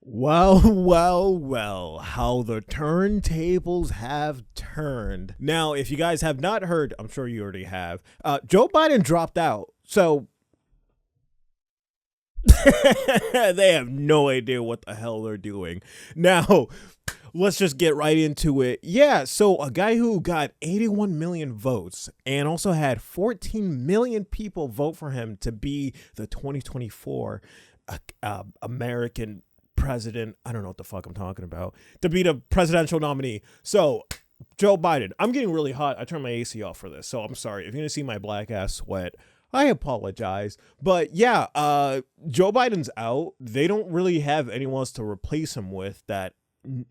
Well, how the turntables have turned. Now, if you guys have not heard, I'm sure you already have, Joe Biden dropped out. So they have no idea what the hell they're doing. Now, let's just get right into it. Yeah, so a guy who got 81 million votes and also had 14 million people vote for him to be the 2024 American president. I don't know what the fuck I'm talking about. To be the presidential nominee. So, Joe Biden. I'm getting really hot. I turned my AC off for this, so I'm sorry. If you're going to see my black ass sweat, I apologize. But yeah, Joe Biden's out. They don't really have anyone else to replace him with that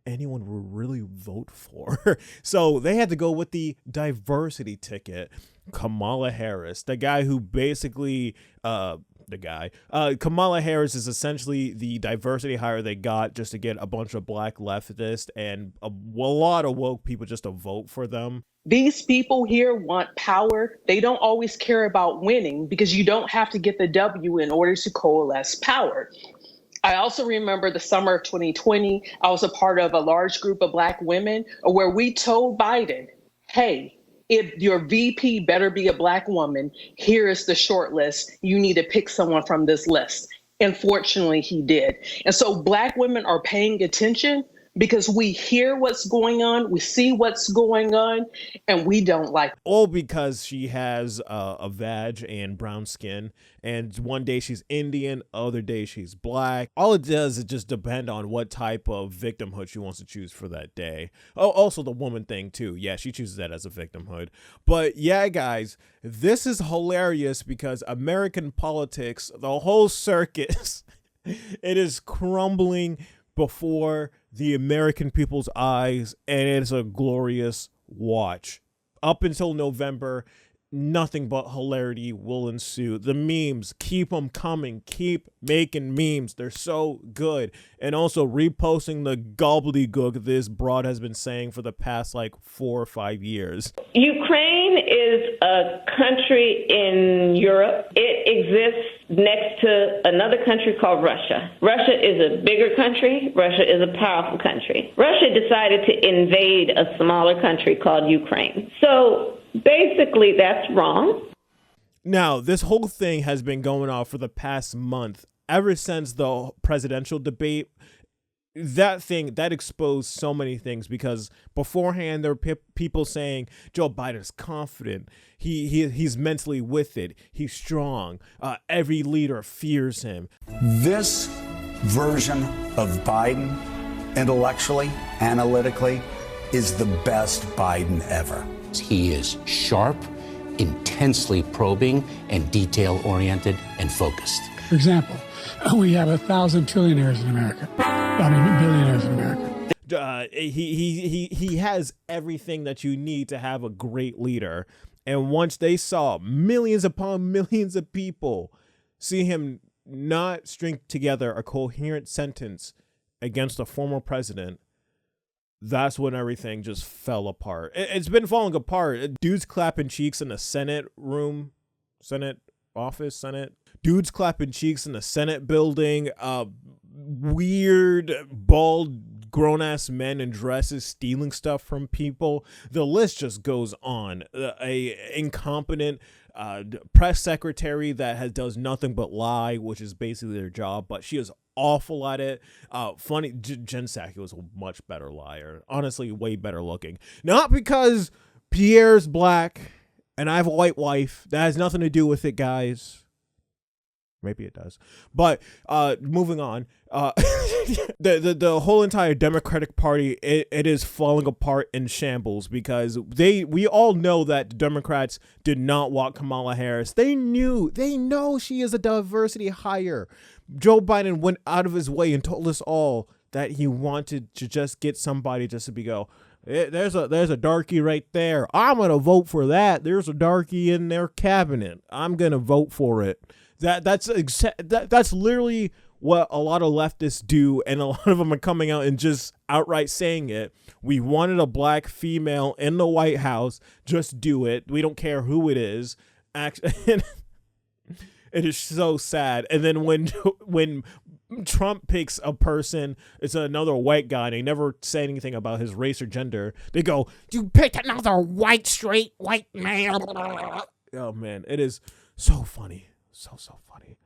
anyone would really vote for. So they had to go with the diversity ticket. Kamala Harris, the guy who basically Kamala Harris is essentially the diversity hire they got just to get a bunch of black leftists and a lot of woke people just to vote for them. These people here want power. They don't always care about winning because you don't have to get the W in order to coalesce power. I also remember the summer of 2020, I was a part of a large group of black women where we told Biden, hey, if your VP better be a black woman, here is the short list. You need to pick someone from this list. And fortunately, he did. And so black women are paying attention because we hear what's going on, we see what's going on, and we don't like it. All because she has a vag and brown skin, and one day she's Indian, other day she's black. All it does is just depend on what type of victimhood she wants to choose for that day. Oh, also the woman thing too. Yeah, she chooses that as a victimhood. But yeah, guys, this is hilarious because American politics, the whole circus, it is crumbling before the American people's eyes, and it's a glorious watch. Up until November, nothing but hilarity will ensue. The memes, keep them coming. Keep making memes. They're so good. And also reposting the gobbledygook this broad has been saying for the past 4 or 5 years. Ukraine is a country in Europe. It exists next to another country called Russia. Russia is a bigger country. Russia is a powerful country. Russia decided to invade a smaller country called Ukraine. So basically, that's wrong. Now, this whole thing has been going on for the past month, ever since the presidential debate. That exposed so many things, because beforehand there were people saying Joe Biden's confident, he's mentally with it, he's strong, every leader fears him. This version of Biden, intellectually, analytically, is the best Biden ever. He is sharp, intensely probing, and detail-oriented and focused. For example, we have 1,000 trillionaires in America. Billionaires in America. He has everything that you need to have a great leader. And once they saw millions upon millions of people see him not string together a coherent sentence against a former president, that's when everything just fell apart. It's been falling apart. Dudes clapping cheeks in the Senate room, Senate office, Senate. Dudes clapping cheeks in the Senate building. Weird, bald, grown-ass men in dresses stealing stuff from people. The list just goes on. A incompetent press secretary that does nothing but lie, which is basically their job, but she is awful at it. Funny, Jen Psaki was a much better liar. Honestly, way better looking. Not because Pierre's black and I have a white wife. That has nothing to do with it, guys. Maybe it does. But moving on, the whole entire Democratic Party, it is falling apart in shambles, because we all know that the Democrats did not want Kamala Harris. They know she is a diversity hire. Joe Biden went out of his way and told us all that he wanted to just get somebody just to there's a darky right there. I'm gonna vote for that. There's a darky in their cabinet. I'm gonna vote for it. That's literally what a lot of leftists do, and a lot of them are coming out and just outright saying it. We wanted a black female in the White House. Just do it. We don't care who it is. It is so sad. And then when Trump picks a person, it's another white guy, and they never say anything about his race or gender. They go, "You picked another white, straight, white man." Oh, man, it is so funny. So funny.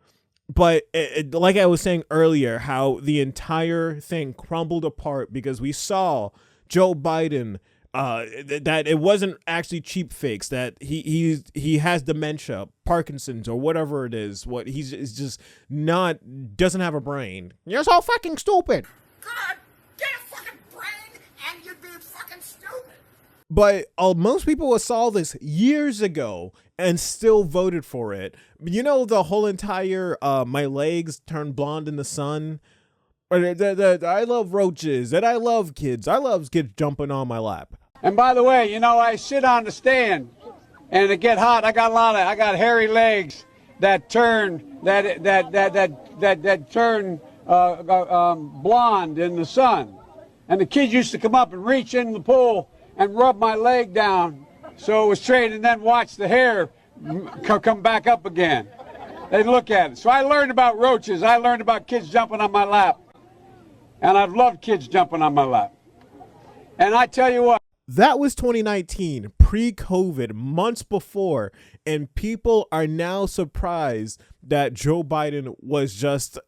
But like I was saying earlier, how the entire thing crumbled apart because we saw Joe Biden, that it wasn't actually cheap fakes, that he has dementia, Parkinson's, or whatever it is. What he's just doesn't have a brain. You're so fucking stupid. God, get a fucking brain and you'd be fucking stupid. But most people saw this years ago and still voted for it. You know, the whole entire my legs turned blonde in the sun. Or I love roaches, and I love kids. I love kids jumping on my lap. And by the way, you know, I sit on the stand, and it get hot. I got hairy legs that turn turn blonde in the sun. And the kids used to come up and reach in the pool and rub my leg down so it was straight, and then watch the hair come back up again. They'd look at it. So I learned about roaches. I learned about kids jumping on my lap. And I've loved kids jumping on my lap. And I tell you what. That was 2019, pre-COVID, months before, and people are now surprised that Joe Biden was just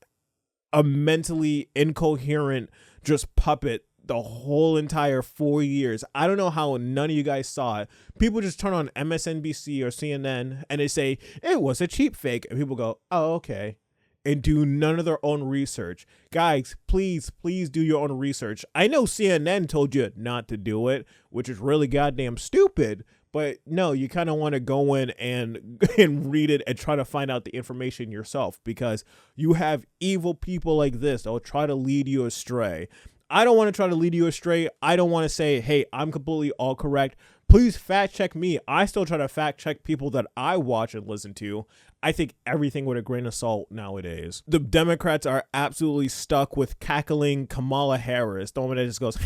a mentally incoherent just puppet the whole entire 4 years. I don't know how none of you guys saw it. People just turn on MSNBC or CNN and they say, it was a cheap fake. And people go, oh, okay. And do none of their own research. Guys, please do your own research. I know CNN told you not to do it, which is really goddamn stupid. But no, you kind of want to go in and read it and try to find out the information yourself, because you have evil people like this that will try to lead you astray. I don't want to try to lead you astray. I don't want to say, hey, I'm completely all correct. Please fact check me. I still try to fact check people that I watch and listen to. I think everything with a grain of salt nowadays. The Democrats are absolutely stuck with cackling Kamala Harris, the woman that just goes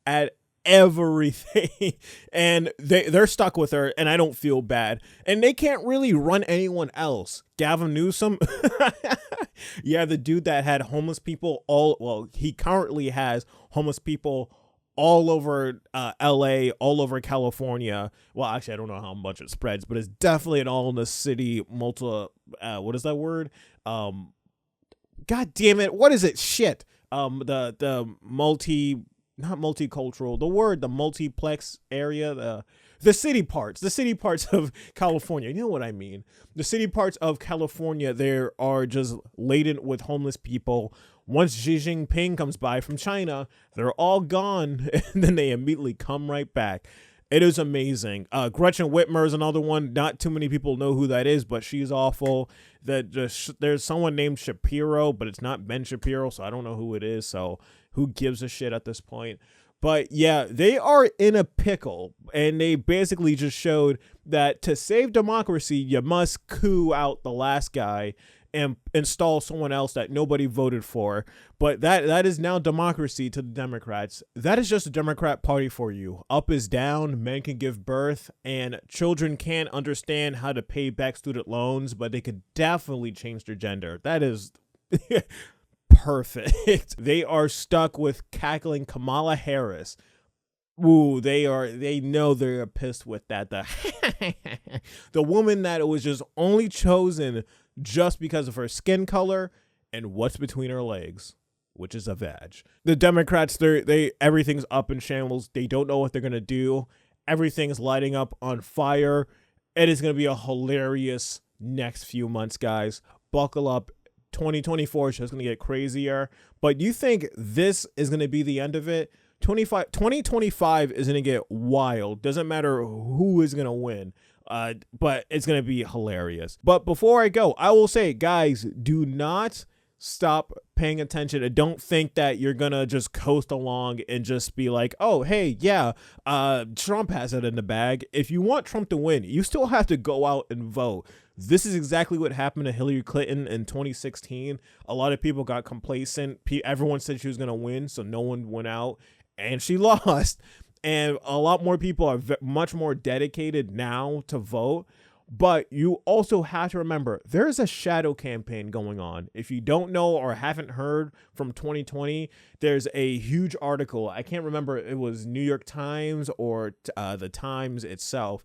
at everything, and they're stuck with her, and I don't feel bad. And they can't really run anyone else. Gavin Newsom, yeah, the dude that had homeless people he currently has homeless people all over LA, all over California. Well, actually, I don't know how much it spreads, but it's definitely an all in the city what is that word? God damn it, what is it? Shit. The not multicultural, the multiplex area, the city parts of California. You know what I mean? The city parts of California, there are just laden with homeless people. Once Xi Jinping comes by from China, they're all gone, and then they immediately come right back. It is amazing. Gretchen Whitmer is another one. Not too many people know who that is, but she's awful. There's someone named Shapiro, but it's not Ben Shapiro, so I don't know who it is. So who gives a shit at this point? But yeah, they are in a pickle, and they basically just showed that to save democracy, you must coup out the last guy and install someone else that nobody voted for. But that is now democracy to the Democrats. That is just a Democrat party for you. Up is down, men can give birth, and children can't understand how to pay back student loans, but they could definitely change their gender. That is perfect. They are stuck with cackling Kamala Harris. Ooh, they know they're pissed with that. The woman that was just only chosen just because of her skin color and what's between her legs, which is a vag. The Democrats, everything's up in shambles. They don't know what they're gonna do. Everything's lighting up on fire. It is gonna be a hilarious next few months, guys. Buckle up. 2024 is just gonna get crazier. But you think this is gonna be the end of it? 2025 is gonna get wild. Doesn't matter who is gonna win. But it's going to be hilarious. But before I go, I will say, guys, do not stop paying attention, and don't think that you're going to just coast along and just be like, oh, hey, yeah, Trump has it in the bag. If you want Trump to win, you still have to go out and vote. This is exactly what happened to Hillary Clinton in 2016. A lot of people got complacent. Everyone said she was going to win, so no one went out, and she lost. And a lot more people are much more dedicated now to vote. But you also have to remember there's a shadow campaign going on. If you don't know or haven't heard from 2020, there's a huge article. I can't remember, it was New York Times or the Times itself,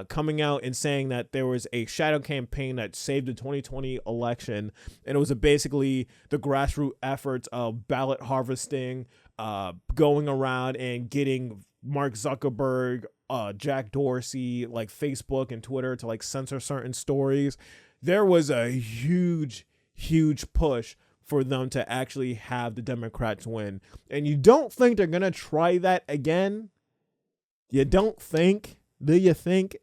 coming out and saying that there was a shadow campaign that saved the 2020 election. And it was basically the grassroots efforts of ballot harvesting, going around and getting Mark Zuckerberg, Jack Dorsey, like Facebook and Twitter to like censor certain stories. There was a huge push for them to actually have the Democrats win. And you don't think they're going to try that again? You don't think? Do you think?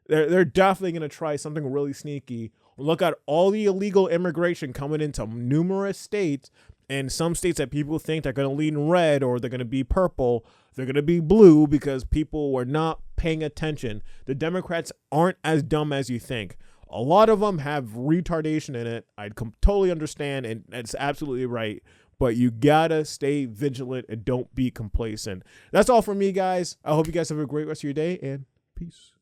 They're definitely going to try something really sneaky. Look at all the illegal immigration coming into numerous states, and some states that people think they're going to lean red or they're going to be purple, they're going to be blue because people were not paying attention. The Democrats aren't as dumb as you think. A lot of them have retardation in it. I totally understand, and it's absolutely right. But you gotta stay vigilant and don't be complacent. That's all from me, guys. I hope you guys have a great rest of your day, and peace.